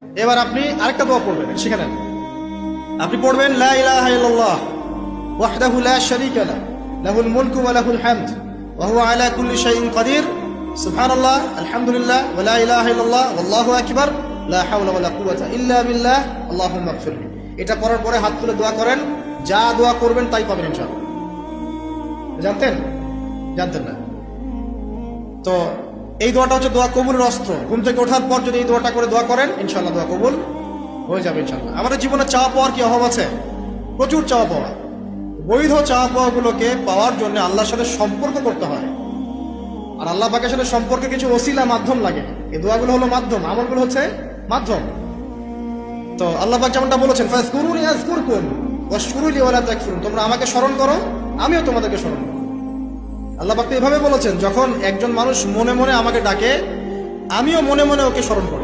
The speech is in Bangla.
এবার আপনি আরেকটা দোয়া পড়বেন, শিখে নেন। আপনি পড়বেন লা ইলাহা ইল্লাল্লাহ ওয়াহদাহু লা শারীকা লাহু লাহুল মুলকু ওয়া লাহুল হামদ ওয়া হুয়া আলা কুল্লি শাইইন কাদির সুবহানাল্লাহ আলহামদুলিল্লাহ ওয়া লা ইলাহা ইল্লাল্লাহ ওয়াল্লাহু আকবার লা হাওলা ওয়া লা কুওয়াতা ইল্লা বিল্লাহ আল্লাহুম্মা ইগফিরলি। এটা পড়ার পরে হাত তুলে দোয়া করেন, যা দোয়া করবেন তাই পাবেন ইনশাআল্লাহ। জানতেন? জানতেন না? তো এই দোয়াটা হচ্ছে দোয়া কবুলের অস্ত্র। ঘুম থেকে ওঠার পর যদি এই দোয়াটা করে দোয়া করেন ইনশাআল্লাহ দোয়া কবুল হয়ে যাবে ইনশাআল্লাহ। আমাদের জীবনে চাওয়া পাওয়ার কি অভাব আছে? প্রচুর চাওয়া পাওয়া। বৈধ চাওয়া পাওয়াগুলোকে পাওয়ার জন্য আল্লাহর সাথে সম্পর্ক করতে হয়, আর আল্লাহ পাকের সাথে সম্পর্কে কিছু ওসিলা মাধ্যম লাগে। এই দোয়াগুলো হলো মাধ্যম, আমলগুলো হচ্ছে মাধ্যম। তো আল্লাহ পাক যেমনটা বলেছেন ফাযকুরুনি আযকুরকুম ওয়াশকুরুলি ওয়া লা তাকফুরুন, তোমরা আমাকে স্মরণ করো আমিও তোমাদেরকে স্মরণ করব। আল্লাহ পাক এভাবে বলেছেন, যখন একজন মানুষ মনে মনে আমাকে ডাকে আমিও মনে মনে ওকে স্মরণ করব।